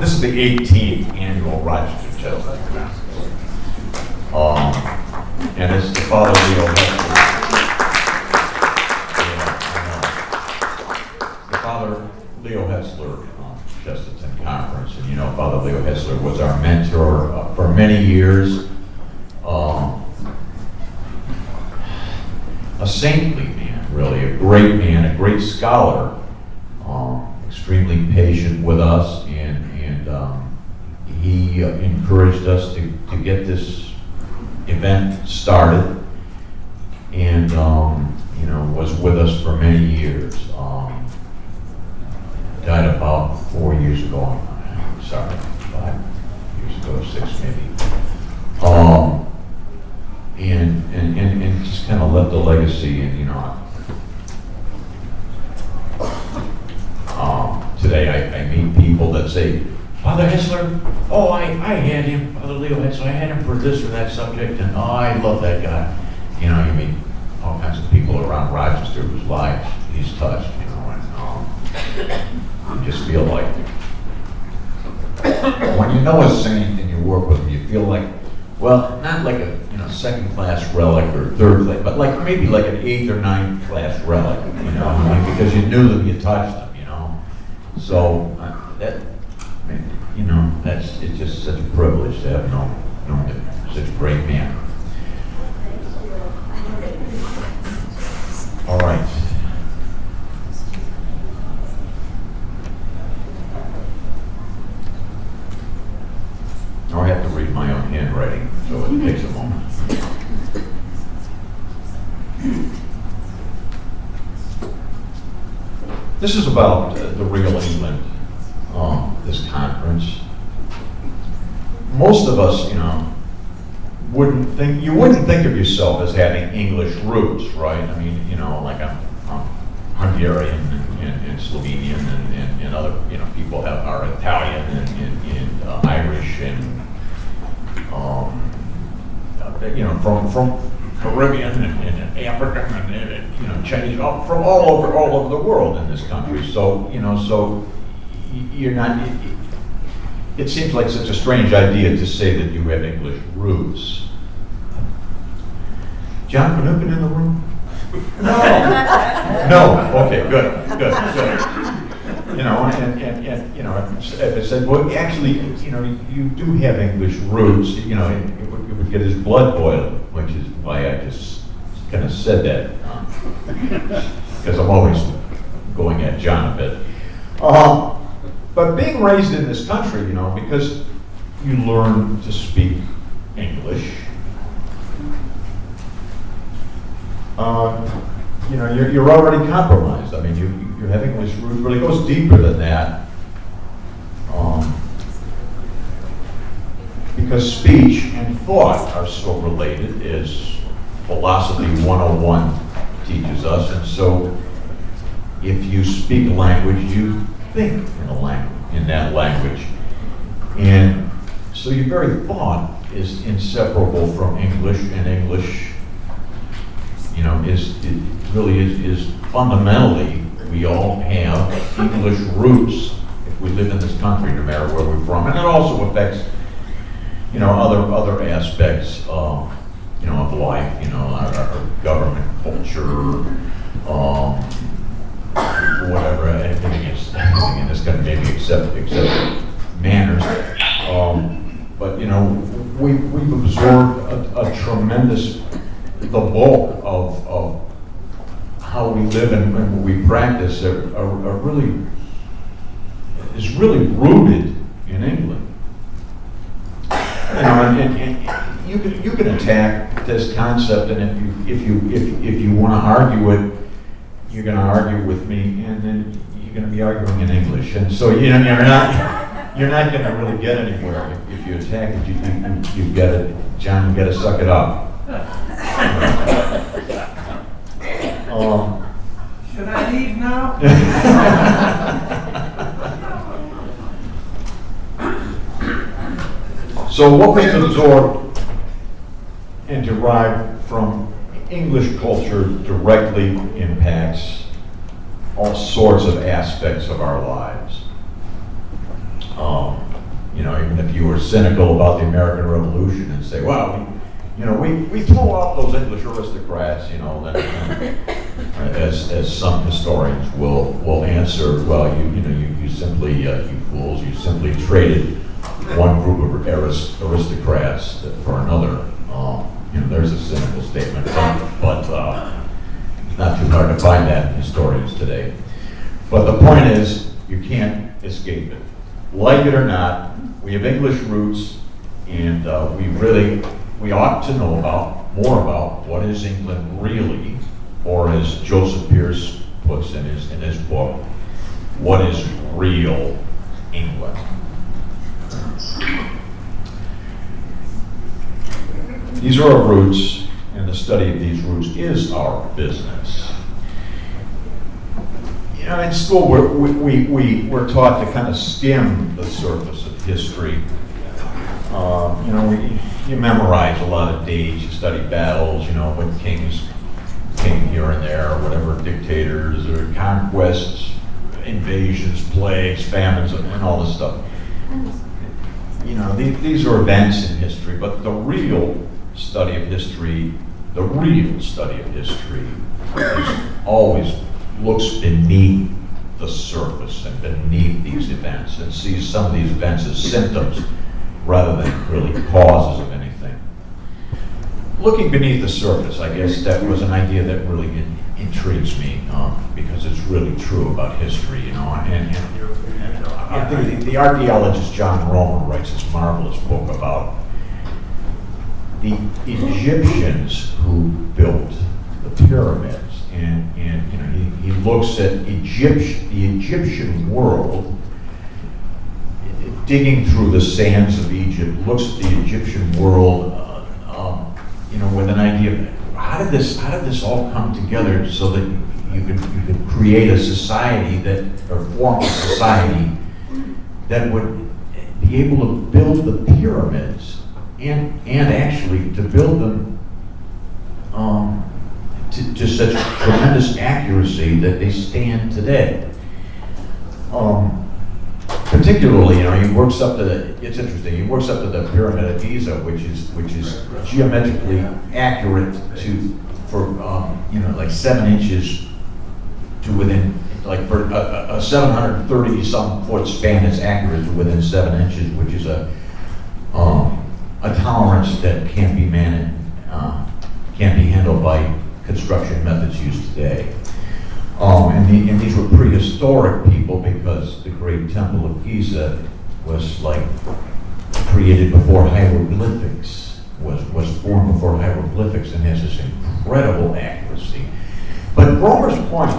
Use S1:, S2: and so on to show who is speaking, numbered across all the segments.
S1: This is the 18th annual Rochester Chesterton Conference. And it's the Father Leo Hetzler. The Father Leo Hetzler Chesterton Conference. And you know, Father Leo Hetzler was our mentor for many years. A saintly man, really, a great man, a great scholar, extremely patient with us, and he encouraged us to get this event started, and you know, was with us for many years. Died about 4 years ago. Sorry, 5 years ago, 6 maybe. And just kind of left a legacy, and you know. Today I meet people that say, Father Hetzler, oh, I had him, Father Leo Hetzler, I had him for this or that subject, and oh, I love that guy. You know, you meet all kinds of people around Rochester whose lives he's touched, you know, and you just feel like, when you know a saint and you work with him, you feel like, well, not like a second-class relic or third class, but like maybe like an 8th or 9th class relic, you know, because you knew them, you touched them, you know. So that, you know, it's just such a privilege to have known such a great man. All right. Now I have to read my own handwriting, so it takes a moment. This is about the real England, this conference. Most of us, you know, wouldn't think of yourself as having English roots, right? I mean, you know, like I'm Hungarian and Slovenian and other, you know, people are Italian and Irish and you know, from Caribbean and African and you know, Chinese, from all over the world in this country. So you know, so you're not. It seems like such a strange idea to say that you have English roots. John Panukin in the room? No. No. Okay. Good. You know, and you know, if I said, well, actually, you know, you do have English roots. You know, it would get his blood boiling, which is why I just kind of said that, because I'm always going at John a bit. But being raised in this country, you know, because you learn to speak English, you know, you're already compromised. I mean, you have English roots, but it goes deeper than that. Because speech and thought are so related, as Philosophy 101 teaches us, and so if you speak a language, you think in that language. And so your very thought is inseparable from English, and English, you know, is fundamentally, we all have English roots if we live in this country, no matter where we're from. And it also affects, you know, other aspects, you know, of life, you know, our government, culture, whatever, anything in this country, maybe except manners. But you know, we've absorbed a tremendous, the bulk of how we live and what we practice is really rooted in England. You know, and you can attack this concept, and if you want to argue it, you're going to argue with me, and then you're going to be arguing in English, and so you know you're not going to really get anywhere if you attack it. You've got to, John, you've got to suck it up.
S2: Should I leave now?
S1: So what we absorb and derive from English culture directly impacts all sorts of aspects of our lives. even if you were cynical about the American Revolution and say, well, we throw out those English aristocrats, then, as some historians will answer, well, you simply, you fools, you simply traded one group of aristocrats for another. There's a cynical statement, but it's not too hard to find that in historians today. But the point is, you can't escape it. Like it or not, we have English roots, and we ought to know more about what is England really, or as Joseph Pierce puts in his book, what is real England. These are our roots, and the study of these roots is our business. In school, we're taught to kind of skim the surface of history. You memorize a lot of dates, you study battles, what kings came here and there, or whatever dictators, or conquests, invasions, plagues, famines, and all this stuff. These are events in history, but the real study of history always looks beneath the surface and beneath these events and sees some of these events as symptoms rather than really causes of anything. Looking beneath the surface, I guess that was an idea that really intrigues me because it's really true about history, and I think the archaeologist John Roman writes this marvelous book about the Egyptians who built the pyramids, and he looks at the Egyptian world, digging through the sands of Egypt, looks at the Egyptian world, with an idea of how did this all come together so that you could create a society or form a society that would be able to build the pyramids and actually to build them to such tremendous accuracy that they stand today. Particularly, he works up to the Pyramid of Giza, which is geometrically accurate for like 7 inches to within, like for a 730 some foot span is accurate to within 7 inches, which is a tolerance that can't be handled by construction methods used today. And these were prehistoric people, because the Great Temple of Giza was like created before hieroglyphics, was formed before hieroglyphics, and has this incredible accuracy. But Romer's point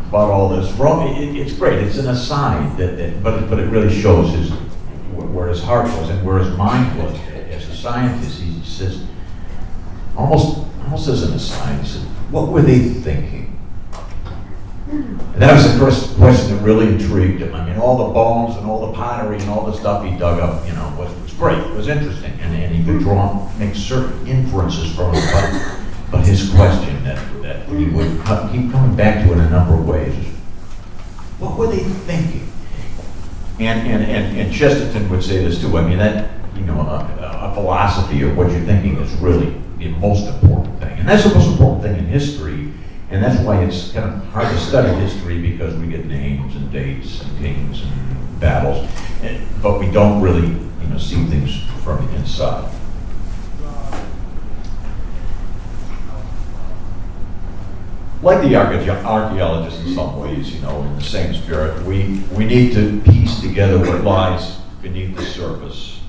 S1: about all this, it's great, it's an aside, but it really shows where his heart was and where his mind was as a scientist. He says, almost as an aside, he said, what were they thinking? And that was the first question that really intrigued him. I mean, all the bones and all the pottery and all the stuff he dug up, was great. It was interesting, and he could make certain inferences from it. But his question that he would keep coming back to in a number of ways is, what were they thinking? And Chesterton would say this too. I mean, that a philosophy of what you're thinking is really the most important thing, and that's the most important thing in history. And that's why it's kind of hard to study history, because we get names and dates and kings and battles, but we don't really, see things from the inside. Like the archaeologists in some ways, in the same spirit, we need to piece together what lies beneath the surface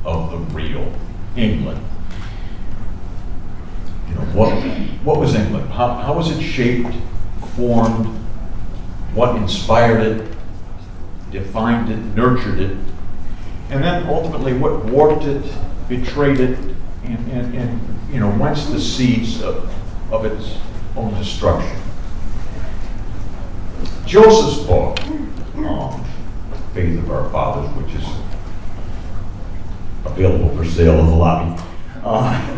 S1: of the real England. What was England? How was it shaped, formed? What inspired it, defined it, nurtured it, and then ultimately what warped it, betrayed it, and whence the seeds of its own destruction. Joseph's book, Faith of Our Fathers, which is available for sale in the lobby,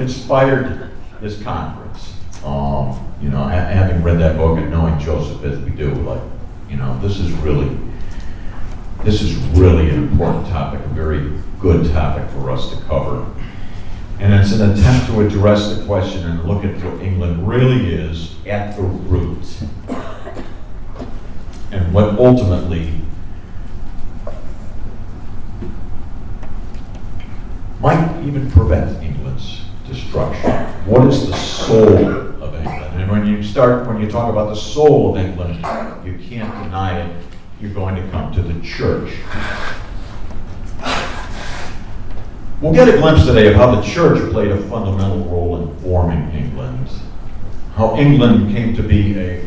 S1: inspired this conference. Having read that book and knowing Joseph as we do, this is really an important topic, a very very good topic for us to cover. And it's an attempt to address the question and look at what England really is at the root. And what ultimately might even prevent England's destruction. What is the soul of England? And when you talk about the soul of England, you can't deny it. You're going to come to the church. We'll get a glimpse today of how the church played a fundamental role in forming England. How England came to be a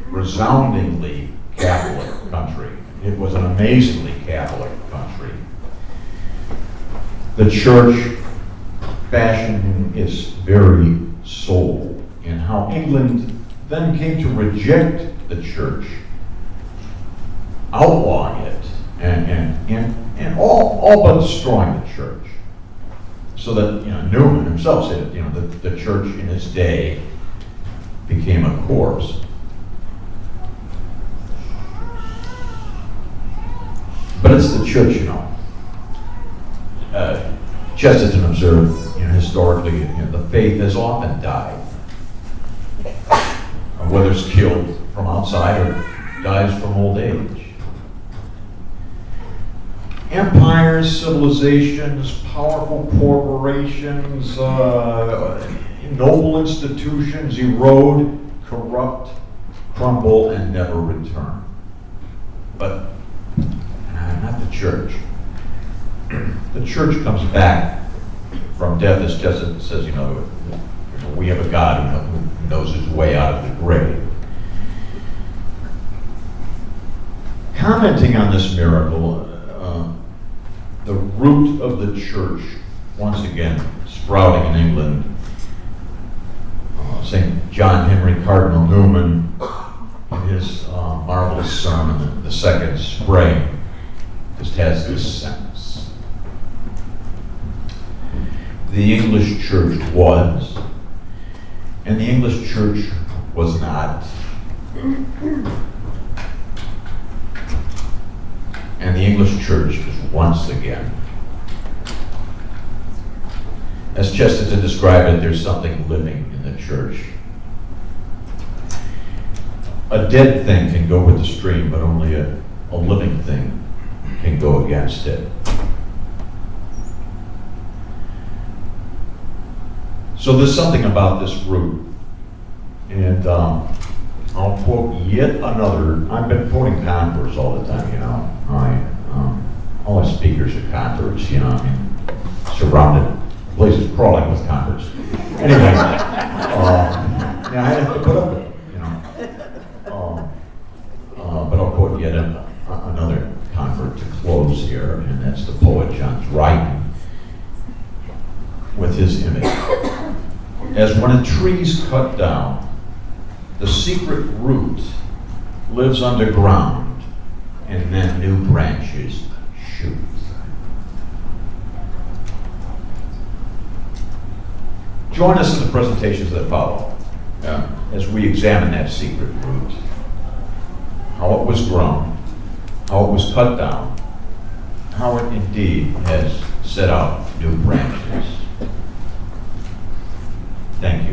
S1: resoundingly Catholic country. It was an amazingly Catholic country. The church fashioned its very soul, and how England then came to reject the church, outlawing it, and all but destroying the church. So that, Newman himself said, the church in his day became a corpse. But it's the church, Chesterton observed, historically, the faith has often died. Whether it's killed from outside or dies from old age. Empires, civilizations, powerful corporations, noble institutions erode, corrupt, crumble, and never return. But not the church. The church comes back from death, as Chesterton says, we have a God who knows his way out of the grave. Commenting on this miracle, the root of the church, once again, sprouting in England, St. John Henry Cardinal Newman, in his marvelous sermon, The Second Spring, just has this sentence. The English church was, and the English church was not. And the English church is once again. As Chesterton described it, there's something living in the church. A dead thing can go with the stream, but only a living thing can go against it. So there's something about this root. And I'll quote yet another. I've been quoting converts all the time, all the speakers are converts, surrounded, the place is crawling with converts. Anyway, I have to put up with it, but I'll quote yet another convert to close here, and that's the poet John Dryden, with his image. As when a tree's cut down, the secret root lives underground, and then new branches shoot. Join us in the presentations that follow as we examine that secret root, how it was grown, how it was cut down, how it indeed has set out new branches. Thank you.